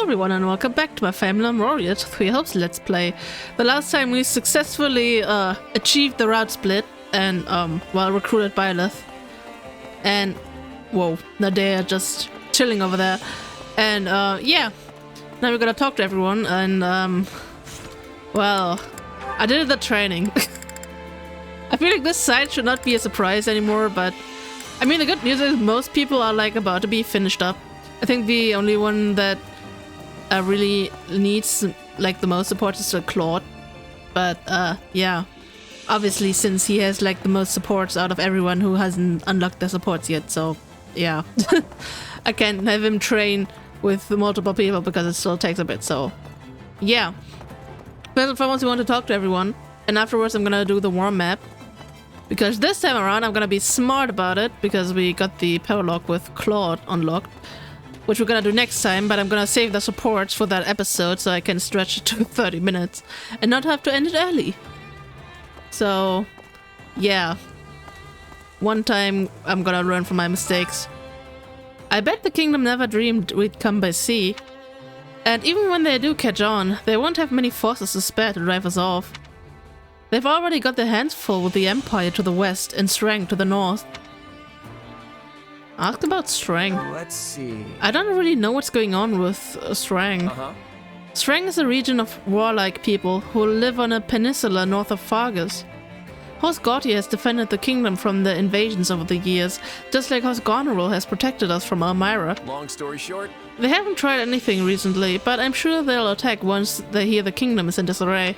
Hello everyone and welcome back to my Fire Emblem Warriors 3 Hopes Let's Play. The last time we successfully achieved the route split and well, recruited Byleth. And whoa, now they're just chilling over there. And yeah, now we're gonna talk to everyone and well, I did the training. I feel like this site should not be a surprise anymore, but I mean the good news is most people are like about to be finished up. I think the only one that really needs like the most support is still Claude, but yeah, obviously since he has like the most supports out of everyone who hasn't unlocked their supports yet, so yeah. I can't have him train with multiple people because it still takes a bit, so yeah. First and foremost, we want to talk to everyone, and afterwards I'm gonna do the war map, because this time around I'm gonna be smart about it because we got the power lock with Claude unlocked, which we're gonna do next time, but I'm gonna save the supports for that episode so I can stretch it to 30 minutes and not have to end it early. So yeah, one time I'm gonna learn from my mistakes. I bet the kingdom never dreamed we'd come by sea, and even when they do catch on, they won't have many forces to spare to drive us off. They've already got their hands full with the Empire to the west and Strang to the north. Ask about Strang. Let's see. I don't really know what's going on with Strang. Strang is a region of warlike people who live on a peninsula north of Fargus. House Gautier has defended the kingdom from the invasions over the years, just like House Goneril has protected us from Elmira. Long story short, They haven't tried anything recently, but I'm sure they'll attack once they hear the kingdom is in disarray.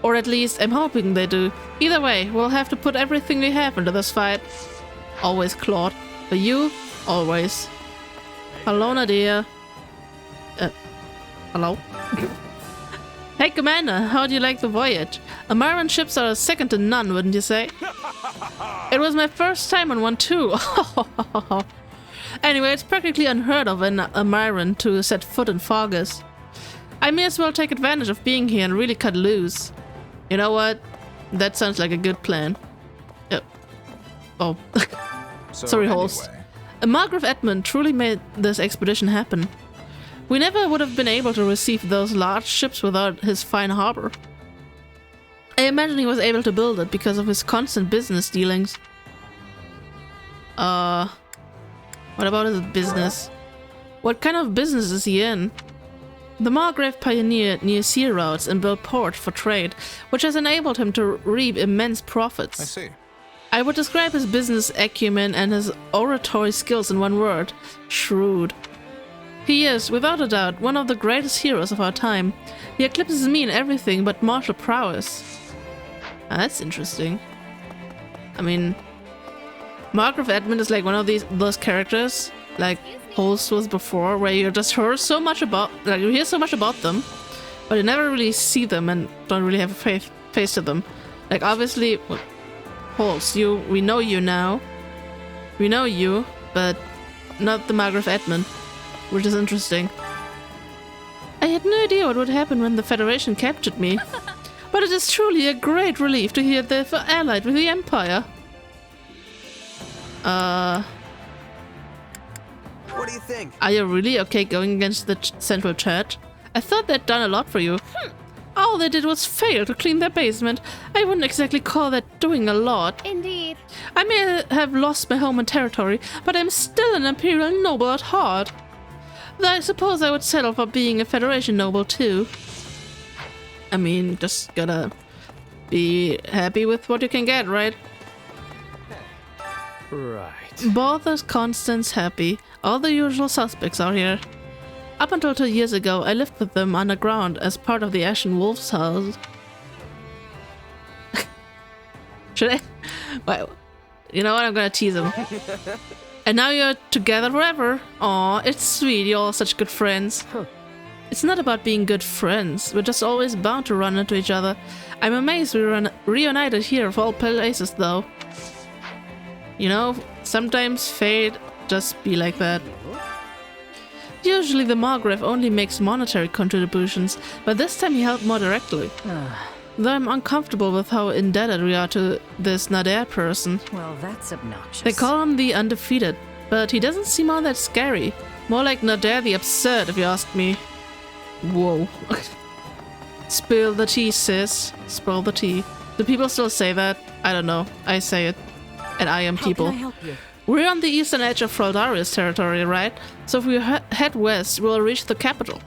Or at least, I'm hoping they do. Either way, we'll have to put everything we have into this fight. Always Claude. For you, always. Hello, Nadia. Hello? Hey, Commander, how do you like the voyage? Elmiran ships are second to none, wouldn't you say? It was my first time on one too. Anyway, it's practically unheard of in Elmiran to set foot in Fargus. I may as well take advantage of being here and really cut loose. You know what? That sounds like a good plan. Oh. Sorry, host. Margrave Edmund truly made this expedition happen. We never would have been able to receive those large ships without his fine harbor. I imagine he was able to build it because of his constant business dealings. What about his business? What kind of business is he in? The Margrave pioneered near sea routes and built ports for trade, which has enabled him to reap immense profits. I see. I would describe his business acumen and his oratory skills in one word: shrewd. He is, without a doubt, one of the greatest heroes of our time. He eclipses me in everything but martial prowess. That's interesting. I mean, Margrave Edmund is like one of those characters, like Holst was before, where you just hear so much about, like you hear so much about them, but you never really see them and don't really have a face to them. Like obviously, well, Holst, we know you now. We know you, but not the Margrave Edmund, which is interesting. I had no idea what would happen when the Federation captured me, but it is truly a great relief to hear they've allied with the Empire. What do you think? Are you really okay going against the Central Church? I thought they'd done a lot for you. All they did was fail to clean their basement. I wouldn't exactly call that doing a lot. Indeed. I may have lost my home and territory, but I'm still an Imperial noble at heart. Though I suppose I would settle for being a Federation noble too. I mean, just gotta be happy with what you can get, right? Right. Balthus, Constance, Happy. All the usual suspects are here. Up until 2 years ago, I lived with them underground as part of the Ashen Wolf's house. Should I? Well, you know what? I'm gonna tease him. And now you're together forever. Aw, it's sweet. You're all such good friends. It's not about being good friends. We're just always bound to run into each other. I'm amazed we were reunited here of all places, though. You know, sometimes fate just be like that. Usually the Margrave only makes monetary contributions, but this time he helped more directly. Though I'm uncomfortable with how indebted we are to this Nadir person. Well, that's obnoxious. They call him the Undefeated, but he doesn't seem all that scary. More like Nadir the Absurd, if you ask me. Whoa. Spill the tea, sis. Spill the tea. Do people still say that? I don't know. I say it. And I am people. How can I help you? We're on the eastern edge of Fódlan's territory, right? So if we head west, we'll reach the capital.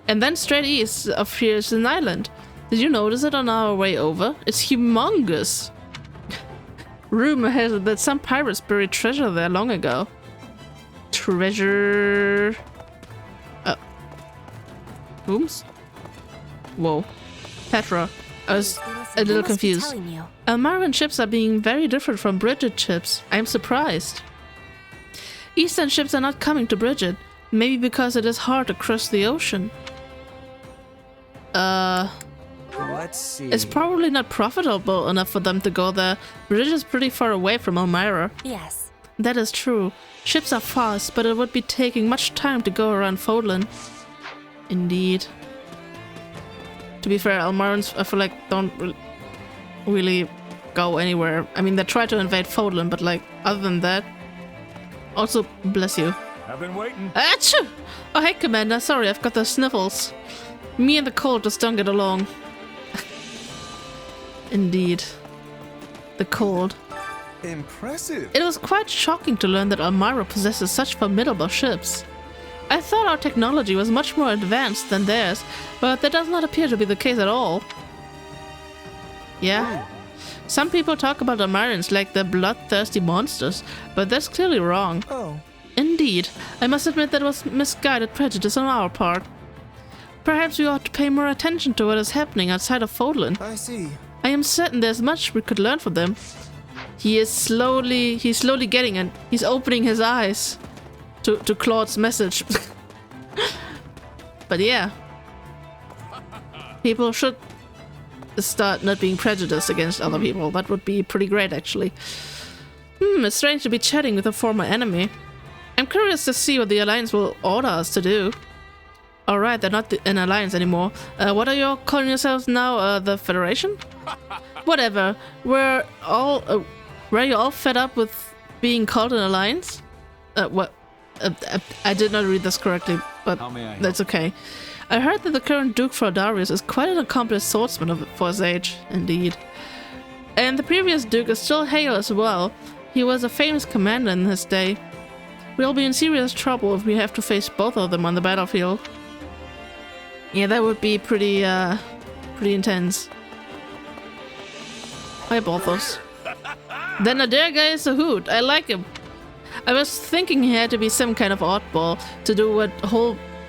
And then straight east of here is an island. Did you notice it on our way over? It's humongous. Rumor has it that some pirates buried treasure there long ago. Treasure... Whooms? Whoa. Petra. I was a little confused. Elmaran ships are being very different from Bridget ships. I'm surprised. Eastern ships are not coming to Bridget. Maybe because it is hard to cross the ocean. Let's see. It's probably not profitable enough for them to go there. Bridget is pretty far away from Elmira. Yes. That is true. Ships are fast, but it would be taking much time to go around Fódlan. Indeed. To be fair, Elmarans, I feel like, don't really go anywhere. I mean, they try to invade Fódlan, but like, other than that... Also, bless you. I've been waiting. Achoo! Oh, hey, Commander. Sorry, I've got the sniffles. Me and the cold just don't get along. Indeed. The cold. Impressive. It was quite shocking to learn that Elmira possesses such formidable ships. I thought our technology was much more advanced than theirs, but that does not appear to be the case at all. Yeah? Some people talk about Elmirans like they're bloodthirsty monsters, but that's clearly wrong. Oh. Indeed. I must admit that was misguided prejudice on our part. Perhaps we ought to pay more attention to what is happening outside of Fódlan. I see. I am certain there's much we could learn from them. He's slowly getting it. He's opening his eyes to Claude's message. But yeah. People should start not being prejudiced against other people. That would be pretty great, actually. It's strange to be chatting with a former enemy. I'm curious to see what the Alliance will order us to do. Alright, they're not an Alliance anymore. What are you all calling yourselves now? The Federation? Whatever. Were you all fed up with being called an Alliance? What? I did not read this correctly, but that's okay. I heard that the current Duke Frodarius is quite an accomplished swordsman for his age, indeed. And the previous Duke is still hale as well. He was a famous commander in his day. We'll be in serious trouble if we have to face both of them on the battlefield. Yeah, that would be pretty intense. Hi, Balthus. Then Adair guy is a hoot. I like him. I was thinking he had to be some kind of oddball to do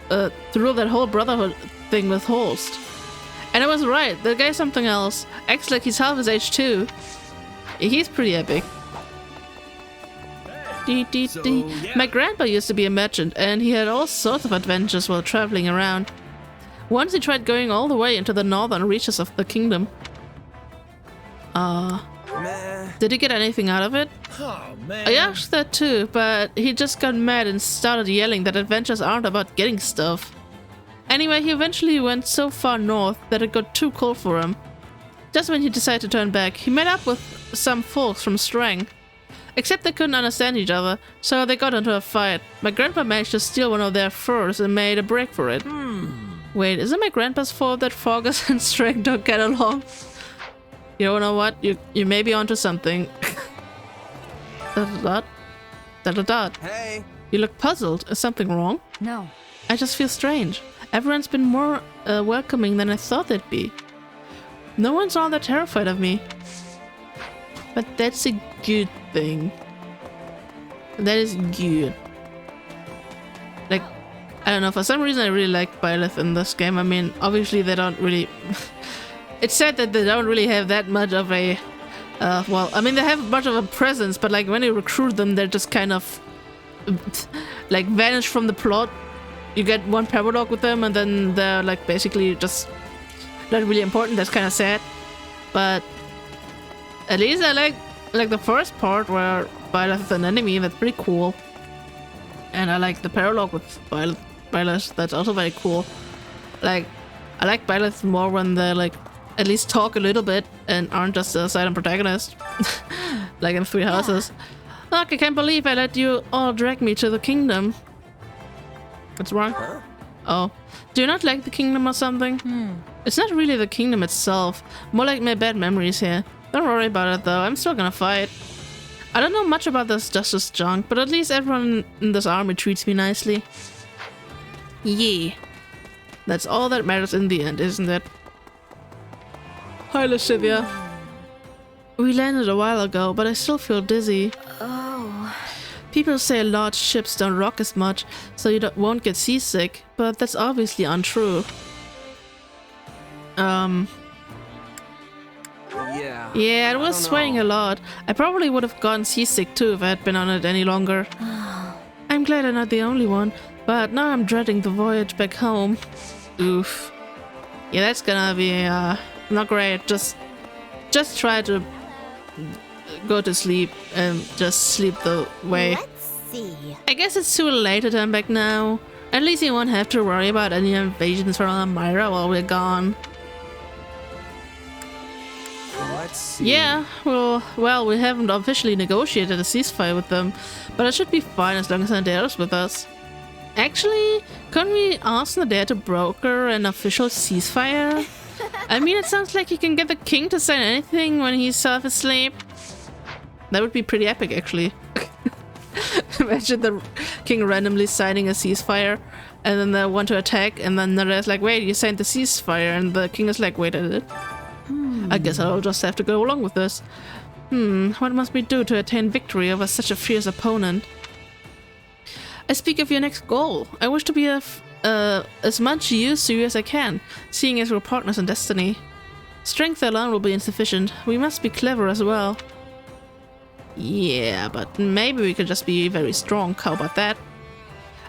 to rule that whole Brotherhood thing with Holst. And I was right. The guy's something else. Acts like he's half his age too. He's pretty epic. My grandpa used to be a merchant, and he had all sorts of adventures while traveling around. Once he tried going all the way into the northern reaches of the kingdom. Did he get anything out of it? Oh, man. I asked that too, but he just got mad and started yelling that adventures aren't about getting stuff. Anyway, he eventually went so far north that it got too cold for him. Just when he decided to turn back, he met up with some folks from Strang. Except they couldn't understand each other, so they got into a fight. My grandpa managed to steal one of their furs and made a break for it. Wait, is it my grandpa's fault that Forgus and Strang don't get along? You know what? You may be onto something. Dot. Hey. You look puzzled. Is something wrong? No. I just feel strange. Everyone's been more welcoming than I thought they'd be. No one's all that terrified of me. But that's a good thing. That is good. Like, I don't know, for some reason I really like Byleth in this game. I mean, obviously they don't really... It's said that they don't really have that much of a... well, I mean, they have much of a presence, but like when you recruit them, they're just kind of... like vanish from the plot. You get one paralog with them and then they're like basically just not really important. That's kind of sad. But at least I like the first part where Byleth is an enemy. That's pretty cool. And I like the paralog with Byleth. That's also very cool. Like, I like Byleth more when they like at least talk a little bit and aren't just a silent protagonist. Like in Three Houses. Look, I can't believe I let you all drag me to the kingdom. What's wrong? Huh? Oh. Do you not like the kingdom or something? It's not really the kingdom itself. More like my bad memories here. Don't worry about it though. I'm still gonna fight. I don't know much about this justice junk, but at least everyone in this army treats me nicely. Yeah. That's all that matters in the end, isn't it? Hi, Lascivia. We landed a while ago, but I still feel dizzy. Oh. People say large ships don't rock as much, so you won't get seasick, but that's obviously untrue. Yeah, it was swaying a lot. I probably would have gotten seasick too if I had been on it any longer. I'm glad I'm not the only one, but now I'm dreading the voyage back home. Oof. Yeah, that's gonna be not great. Just try to go to sleep and just sleep the way. Let's see. I guess it's too late to turn back now. At least you won't have to worry about any invasions from Elmira while we're gone. Let's see. Yeah, well, we haven't officially negotiated a ceasefire with them, but it should be fine as long as Nadare's with us. Actually, couldn't we ask Nadare to broker an official ceasefire? I mean, it sounds like you can get the king to sign anything when he's half asleep. That would be pretty epic, actually. Imagine the king randomly signing a ceasefire, and then they want to attack, and then Nadare's like, wait, you signed the ceasefire, and the king is like, wait, I did. I guess I'll just have to go along with this. What must we do to attain victory over such a fierce opponent? I speak of your next goal. I wish to be of as much use to you as I can, seeing as we're partners in destiny. Strength alone will be insufficient. We must be clever as well. Yeah, but maybe we could just be very strong. How about that?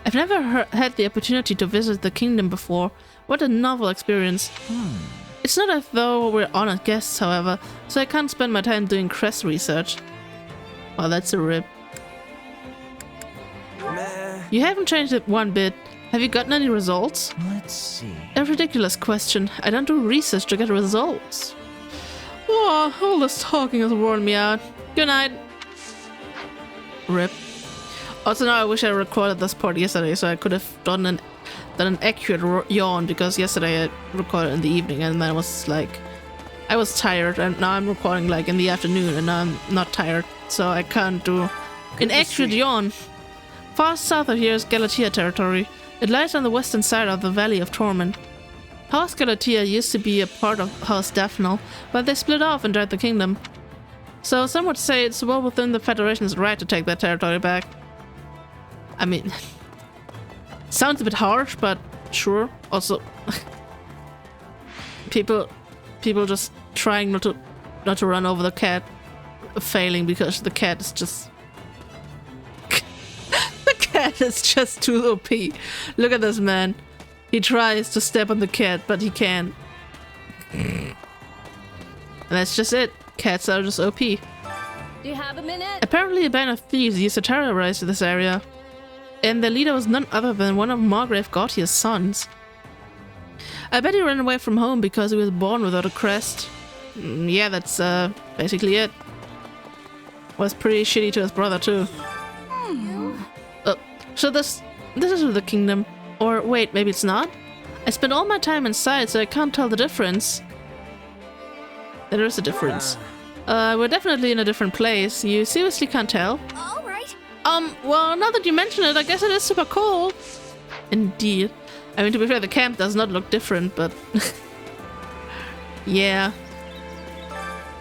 I've never had the opportunity to visit the kingdom before. What a novel experience. It's not as though we're honored guests, however, so I can't spend my time doing crest research. Well, that's a rip. Meh. You haven't changed it one bit. Have you gotten any results? Let's see. A ridiculous question. I don't do research to get results. Oh, all this talking has worn me out. Good night. Rip. Also, now I wish I recorded this part yesterday so I could have done an accurate yawn, because yesterday I recorded in the evening and then I was like, I was tired, and now I'm recording like in the afternoon and now I'm not tired, so I can't do an accurate yawn. Far south of here is Galatea territory. It lies on the western side of the Valley of Torment. House Galatea used to be a part of House Daphne, but they split off and joined the kingdom. So some would say it's well within the Federation's right to take that territory back. I mean, sounds a bit harsh, but sure. Also, people just trying not to run over the cat, failing because the cat is just the cat is just too OP. Look at this man. He tries to step on the cat, but he can't. And that's just it. Cats are just OP. Do you have a minute? Apparently, a band of thieves used to terrorize this area, and their leader was none other than one of Margrave Gautier's sons. I bet he ran away from home because he was born without a crest. Yeah, that's basically it. Was pretty shitty to his brother too. So this is the kingdom. Or wait, maybe it's not? I spent all my time inside, so I can't tell the difference. There is a difference. We're definitely in a different place. You seriously can't tell? All right. Well, now that you mention it, I guess it is super cool. Indeed. I mean, to be fair, the camp does not look different, but... yeah.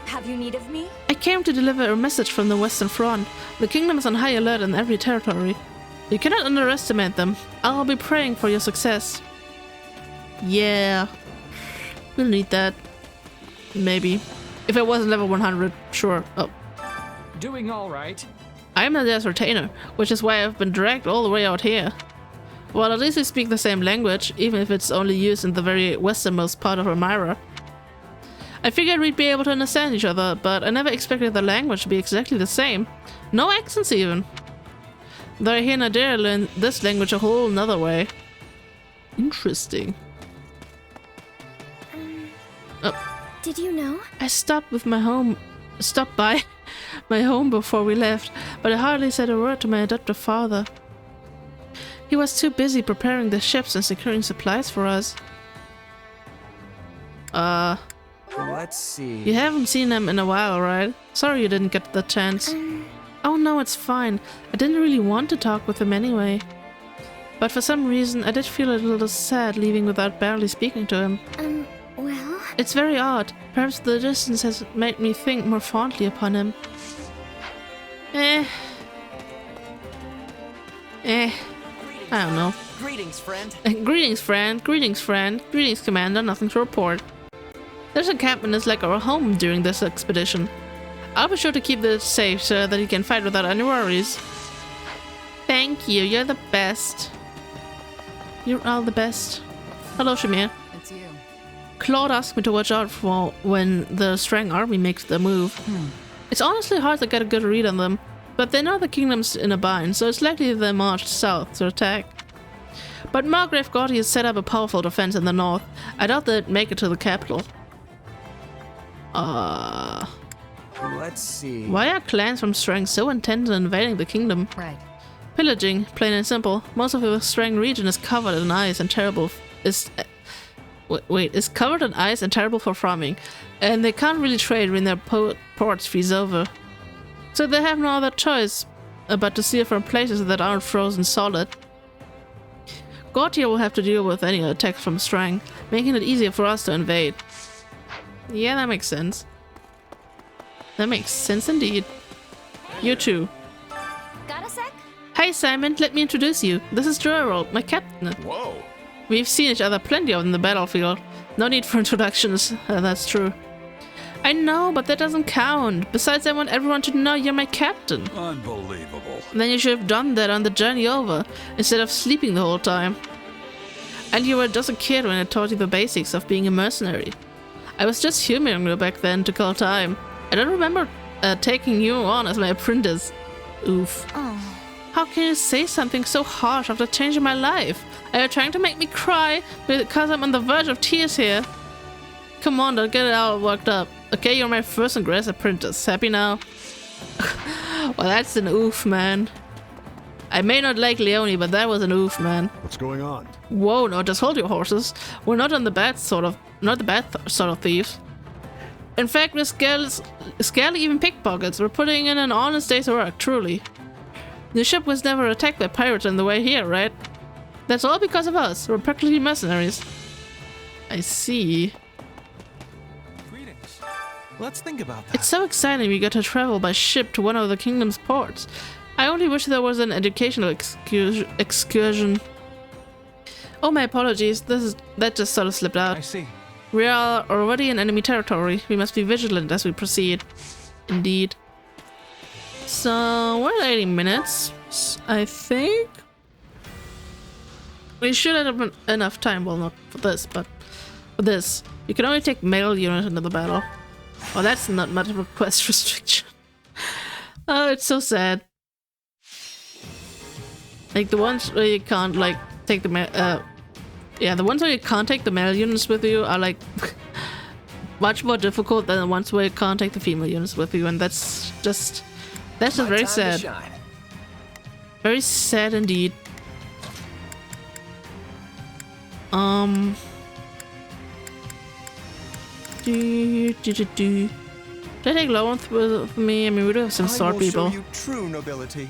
Have you need of me? I came to deliver a message from the Western Front. The kingdom is on high alert in every territory. You cannot underestimate them. I'll be praying for your success. Yeah. We'll need that. Maybe. If it wasn't level 100, sure. Oh. Doing all right. I'm Nadare's retainer, which is why I've been dragged all the way out here. Well, at least we speak the same language, even if it's only used in the very westernmost part of Elmira. I figured we'd be able to understand each other, but I never expected the language to be exactly the same. No accents even. Though I hear Nadare learn this language a whole nother way. Interesting. Did you know? I stopped by my home before we left, but I hardly said a word to my adoptive father. He was too busy preparing the ships and securing supplies for us. Let's see. You haven't seen him in a while, right? Sorry you didn't get the chance. Oh no, it's fine. I didn't really want to talk with him anyway. But for some reason, I did feel a little sad leaving without barely speaking to him. Well? It's very odd. Perhaps the distance has made me think more fondly upon him. I don't know. Greetings, friend. Greetings, friend. Greetings, friend. Greetings, Commander. Nothing to report. This encampment is like our home during this expedition. I'll be sure to keep this safe so that you can fight without any worries. Thank you. You're the best. You're all the best. Hello, Shamir. It's you. Claude asked me to watch out for when the Strang army makes their move. It's honestly hard to get a good read on them, but they know the kingdom's in a bind, so it's likely they marched south to attack. But Margrave Gotti has set up a powerful defense in the north. I doubt they'd make it to the capital. Let's see. Why are clans from Strang so intent on invading the kingdom? Right. Pillaging, plain and simple. Most of the Strang region is covered in ice and terrible. Is covered in ice and terrible for farming, and they can't really trade when their ports freeze over. So they have no other choice but to steal from places that aren't frozen solid. Gortia will have to deal with any attacks from Strang, making it easier for us to invade. Yeah, that makes sense. That makes sense indeed. You too. Got a sec? Hey Simon, let me introduce you. This is Gerald, my captain. Whoa. We've seen each other plenty on the battlefield. No need for introductions, that's true. I know, but that doesn't count. Besides, I want everyone to know you're my captain. Unbelievable. Then you should have done that on the journey over, instead of sleeping the whole time. And you were just a kid when I taught you the basics of being a mercenary. I was just humoring you back then to kill time. I don't remember taking you on as my apprentice. Oof. Oh. How can you say something so harsh after changing my life? Are you trying to make me cry because I'm on the verge of tears here? Come on, don't get it all worked up. Okay, you're my first and greatest apprentice. Happy now? Well, that's an oof, man. I may not like Leonie, but that was an oof, man. What's going on? Whoa, no, just hold your horses. We're not on the bad sort of, sort of thieves. In fact, we're scarcely even pickpockets. We're putting in an honest day's work, truly. The ship was never attacked by pirates on the way here, right? That's all because of us. We're practically mercenaries. I see. Greetings. Let's think about that. It's so exciting we get to travel by ship to one of the kingdom's ports. I only wish there was an educational excursion. Oh, my apologies. That just sort of slipped out. I see. We are already in enemy territory. We must be vigilant as we proceed. Indeed. So, we're at 80 minutes, I think. We should have enough time. Well, not for this, but for this. You can only take male units into the battle. Oh, that's not much of a quest restriction. Oh, it's so sad. Like, the ones where you can't, like, take the male, yeah, the ones where you can't take the male units with you are, like, much more difficult than the ones where you can't take the female units with you, and that's just very sad. Very sad indeed. Did I take Lawrence with me? I mean, we do have some sword people. Show you true nobility.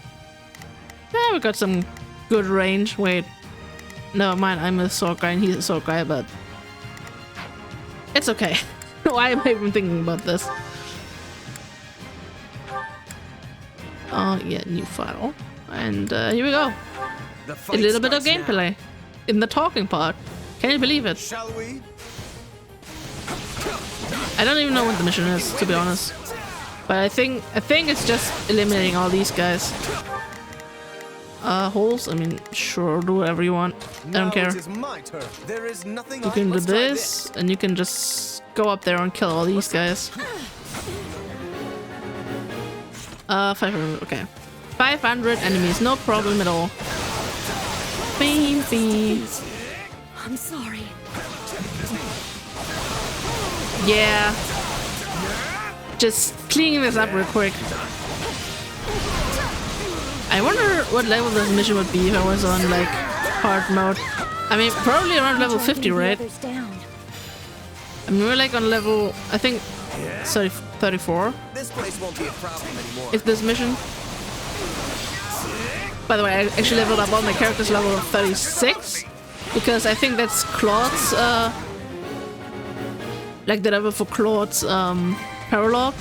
Yeah, we got some good range. Wait. Never mind, I'm a sword guy and he's a sword guy, but it's okay. Why am I even thinking about this? Oh, yeah, new file. And here we go. A little bit of gameplay in the talking part. Can you believe it? Shall we? I don't even know what the mission is, to be honest. But I think it's just eliminating all these guys. Holes? I mean, sure, do whatever you want. I don't care. It is my turn. There is nothing You can do this, and you can just go up there and kill all these guys. 500, okay. 500 enemies, no problem at all. Beam, beam. I'm sorry. Yeah. Just cleaning this up real quick. I wonder what level this mission would be if I was on like hard mode. I mean, probably around level 50, right? I mean, we're like on level, I think, 34. This place won't be a problem anymore. Is this mission? By the way, I actually leveled up all my characters level 36 because I think that's Claude's, like the level for Claude's paralogue,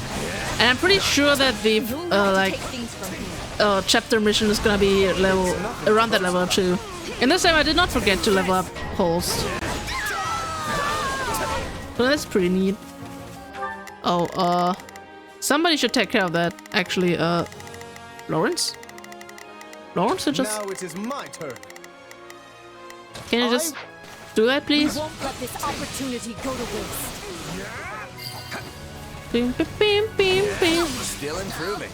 and I'm pretty sure that the chapter mission is gonna be around that level too. And this time I did not forget to level up Holst. So that's pretty neat. Oh, somebody should take care of that. Actually, Lawrence? Lawrence, or just... Now it is my turn. Can you just do that, please? Won't let this opportunity go to waste. Bing, bing, bing, bing, bing. Still improving.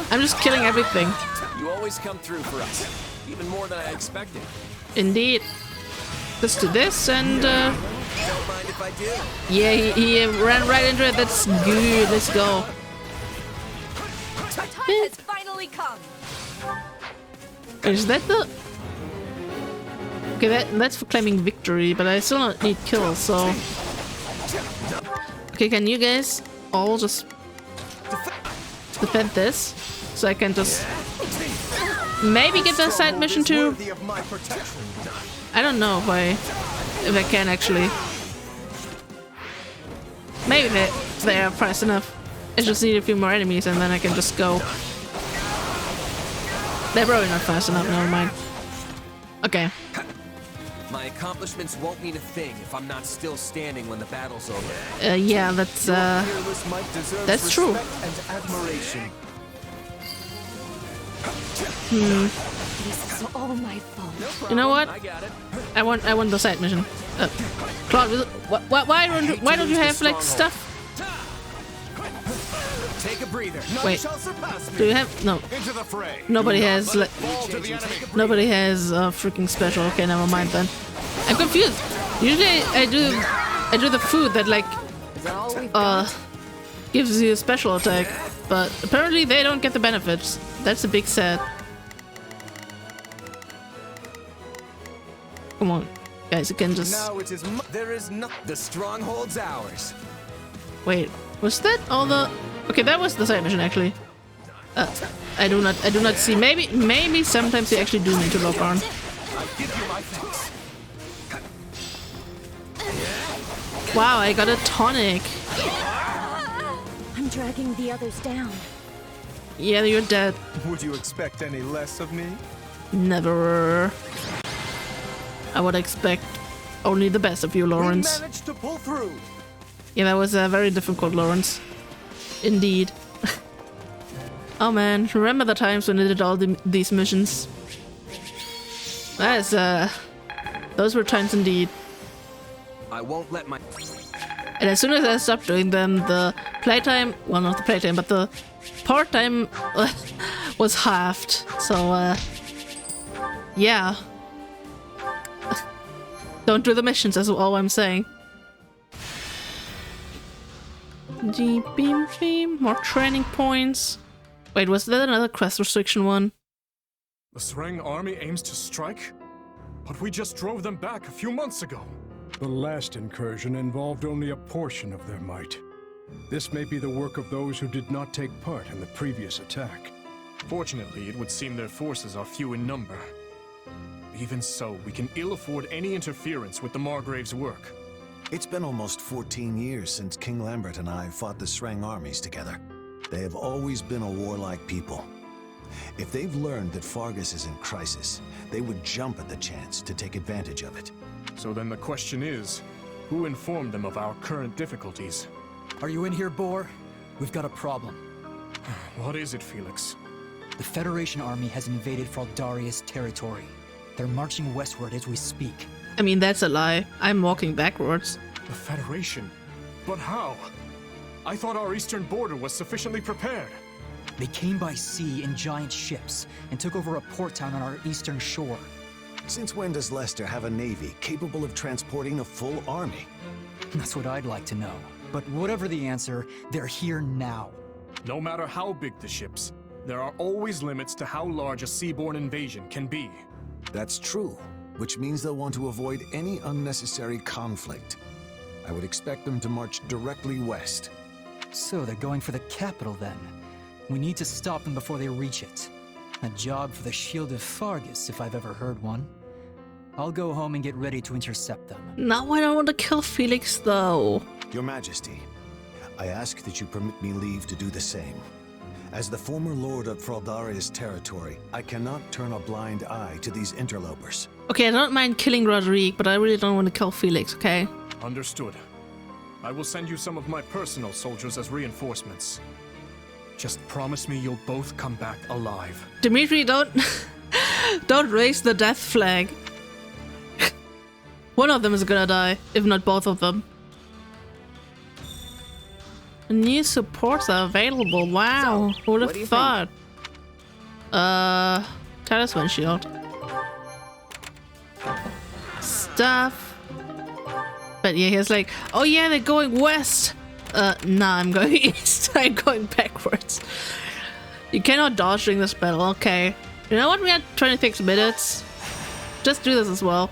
I'm just killing everything. You always come through for us, even more than I expected. Indeed. Let's do this and Don't mind if I do. yeah, he ran right into it. That's good. Let's go. The time has finally come. Is that the... Okay, that's for claiming victory, but I still don't need kills, so... Okay, can you guys all just defend this? So I can just... Maybe get that side mission too? Worthy of my protection. I don't know if I can actually. Maybe they are fast enough. I just need a few more enemies and then I can just go. They're probably not fast enough, never mind. Okay. My accomplishments won't mean a thing if I'm not still standing when the battle's over. Yeah, that's Fearless might deserves that's true. respect and admiration. This is all my fault. You know what? I got it. I want the side mission. Claude, why don't you have like stuff? Take a breather. None Wait. shall surpass me. Do you have no? Into the fray. Nobody has like Fall to the enemy. nobody has freaking special. Okay, never mind then. I'm confused. Usually I do the food that like Is that all we've got? gives you a special attack, but apparently they don't get the benefits. That's a big sad. Come on, guys, you can just Now it is there is not the stronghold's ours. wait. Was that all the? Okay, that was the side mission actually. I do not see. Maybe sometimes you actually do need to lock on. I give you my thanks. Wow, I got a tonic. I'm dragging the others down. Yeah, you're dead. Would you expect any less of me? Never. I would expect only the best of you, Lawrence. We managed to pull through. Yeah, that was very difficult, Lawrence. Indeed. Oh man, remember the times when I did all these missions? That is, those were times indeed. I won't let my And as soon as I stopped doing them, the playtime, well, not the playtime, but the part time was halved. So, yeah. Don't do the missions, that's all I'm saying. Beam, more training points. Wait, was that another quest restriction one? The Sreng army aims to strike? But we just drove them back a few months ago. The last incursion involved only a portion of their might. This may be the work of those who did not take part in the previous attack. Fortunately, it would seem their forces are few in number. Even so, we can ill afford any interference with the Margrave's work. It's been almost 14 years since King Lambert and I fought the Sreng armies together. They have always been a warlike people. If they've learned that Fargus is in crisis, they would jump at the chance to take advantage of it. So then the question is, who informed them of our current difficulties? Are you in here, Boar? We've got a problem. What is it, Felix? The Federation army has invaded Fraldaria's territory. They're marching westward as we speak. I mean, that's a lie. I'm walking backwards. The Federation? But how? I thought our eastern border was sufficiently prepared. They came by sea in giant ships and took over a port town on our eastern shore. Since when does Leicester have a navy capable of transporting a full army? That's what I'd like to know. But whatever the answer, they're here now. No matter how big the ships, There are always limits to how large a seaborne invasion can be. That's true, which means they'll want to avoid any unnecessary conflict. I would expect them to march directly west. So they're going for the capital then. We need to stop them before they reach it. A job for the Shield of Fargus, if I've ever heard one. I'll go home and get ready to intercept them. Now I don't want to kill Felix though. Your Majesty, I ask that you permit me leave to do the same. As the former lord of Fraldaria's territory, I cannot turn a blind eye to these interlopers. Okay, I don't mind killing Roderick, but I really don't want to kill Felix, okay? Understood. I will send you some of my personal soldiers as reinforcements. Just promise me you'll both come back alive. Dimitri, don't... don't raise the death flag. One of them is gonna die, if not both of them. New supports are available. Wow, who would have thought? Talisman shield. Stuff. But yeah, he's like, oh yeah, they're going west. Nah, I'm going east. I'm going backwards. You cannot dodge during this battle. Okay. You know what? We had 26 minutes. Just do this as well.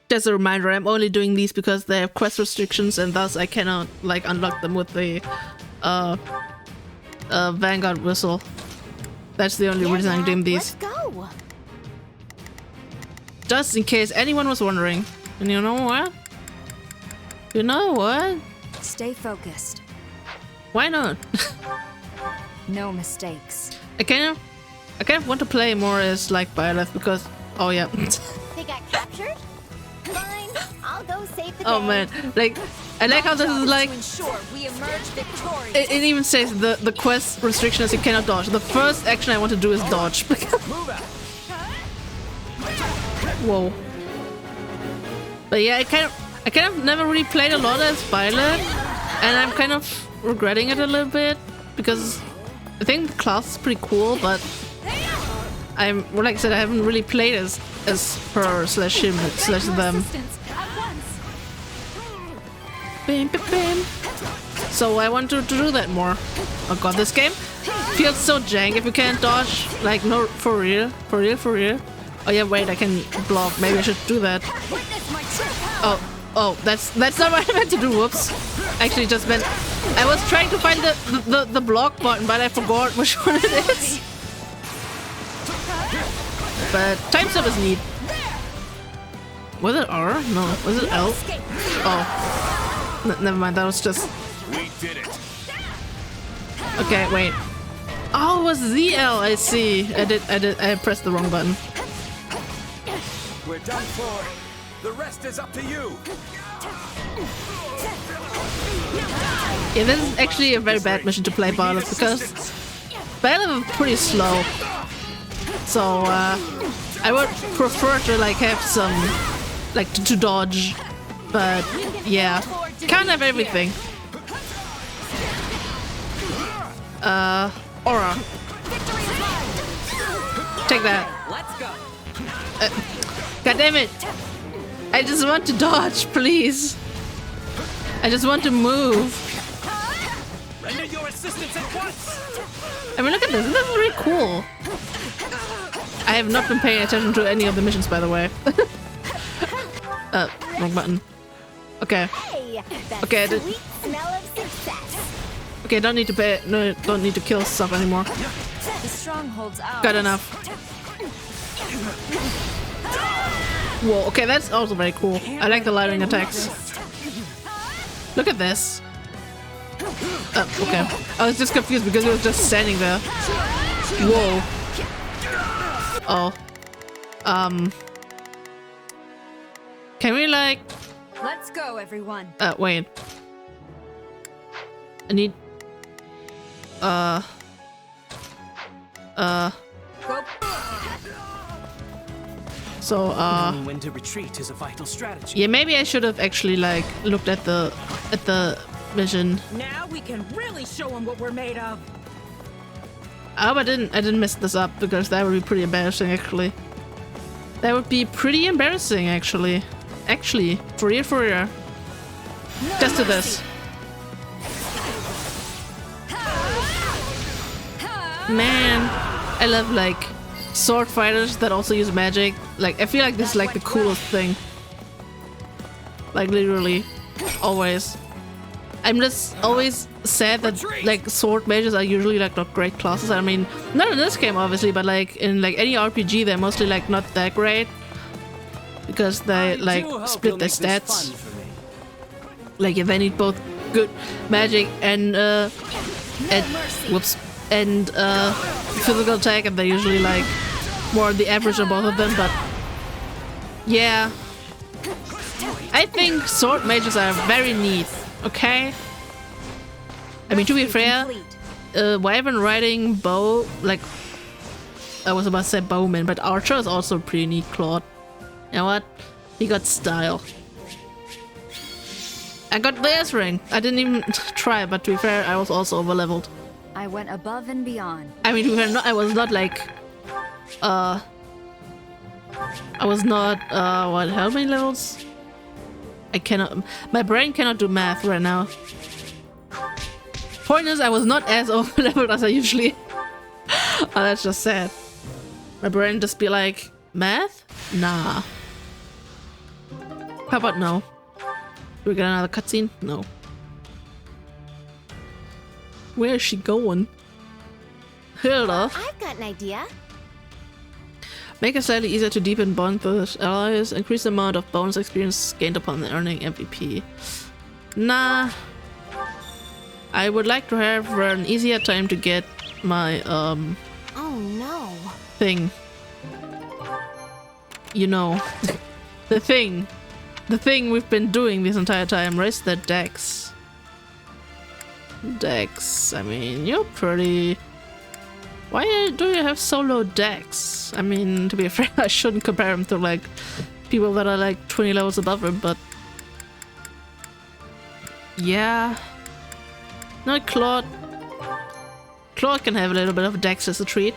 Just a reminder, I'm only doing these because they have quest restrictions and thus I cannot like unlock them with the Vanguard whistle. That's the only reason I'm doing these. Let's go. Just in case anyone was wondering. And you know what? You know what? Stay focused. Why not? No mistakes. I kind of want to play more as like Byleth because oh yeah. They got captured? Fine, I'll go save the day. Oh man, like I like how this is like To ensure we emerge victorious. it even says the quest restriction is you cannot dodge. The first action I want to do is dodge. Whoa. But yeah, I kind of never really played a lot as Byleth, and I'm kind of regretting it a little bit because I think the class is pretty cool, but well, like I said, I haven't really played as her slash him slash them. Bam, bam, bam. So I want to do that more. Oh god, this game feels so jank if you can't dodge. Like, no, for real. Oh yeah, wait, I can block. Maybe I should do that. Oh, that's not what I meant to do. Whoops. Actually, just meant I was trying to find the block button, but I forgot which one it is. But time stop is neat. Was it R? No, was it L? Oh, never mind. That was just. We did it. Okay, wait. Oh, it was ZL. I see. I pressed the wrong button. We're done for. The rest is up to you. Yeah, this is actually a very bad mission to play Byleth because Byleth is pretty slow. So I would prefer to like have some like to dodge, but yeah, can't have everything. Aura, take that. Let's go. God damn it! I just want to dodge, please. I just want to move. Render your assistance at once. I mean, look at this. This is really cool. I have not been paying attention to any of the missions, by the way. Wrong button. Okay. Okay, Sweet smell of success. okay. Don't need to pay. No, don't need to kill stuff anymore. The stronghold's ours. Got enough. Whoa. Okay, that's also very cool. I like the lightning attacks. Look at this. Okay. I was just confused because he was just standing there. Whoa. Oh. Can we like... Let's go, everyone. Wait. I need... Go. So, Knowing when to retreat is a vital strategy. yeah, maybe I should have actually like looked at the mission. Now we can really show them what we're made of. I hope I didn't mess this up because that would be pretty embarrassing actually. That would be pretty embarrassing actually. Actually, for real. Just do this. Man, I love like sword fighters that also use magic. Like, I feel like this is like the coolest thing. Like, literally, always. I'm just always sad that like sword mages are usually like not great classes. I mean, not in this game obviously, but like in like any RPG, they're mostly like not that great because they like split their stats. Like, if they need both good magic and physical attack, and they're usually like more on the average of both of them. But yeah, I think sword mages are very neat. Okay. I mean, to be fair, Wyvern riding bow, like I was about to say bowman, but archer is also pretty neat. Claude, you know what? He got style. I got the S ring. I didn't even try, but to be fair, I was also over leveled. I went above and beyond. I mean, to be fair, I was not like I was not what? How many levels? I cannot. My brain cannot do math right now. Point is, I was not as over leveled as I usually. Oh, that's just sad. My brain just be like, math? Nah. How about no? Do we get another cutscene? No. Where is she going? Hilda. I've got an idea. Make it slightly easier to deepen bonds with allies. Increase the amount of bonus experience gained upon earning MVP. Nah. I would like to have an easier time to get my Oh no. thing. You know. The thing. The thing we've been doing this entire time. Raise the dex. Dex. I mean, you're pretty... Why do you have so low dex? I mean, to be fair, I shouldn't compare him to like people that are like 20 levels above him, but yeah. No, Claude. Claude can have a little bit of dex as a treat.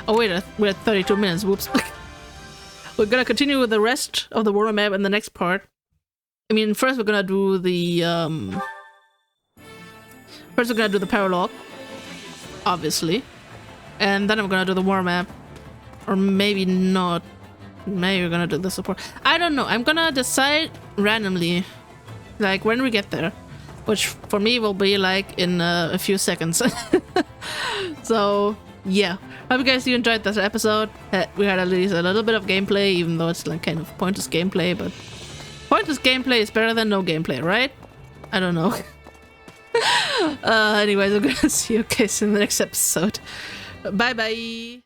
Oh wait, we're at 32 minutes. Whoops. We're gonna continue with the rest of the world map in the next part. I mean, first we're gonna do the paralog, obviously. And then I'm gonna do the war map. Or maybe not. Maybe we're gonna do the support. I don't know. I'm gonna decide randomly. Like when we get there. Which for me will be like in a few seconds. So yeah. Hope you guys enjoyed this episode. We had at least a little bit of gameplay, even though it's like kind of pointless gameplay, but pointless gameplay is better than no gameplay, right? I don't know. Anyways, I'm gonna see you guys in the next episode. Bye bye.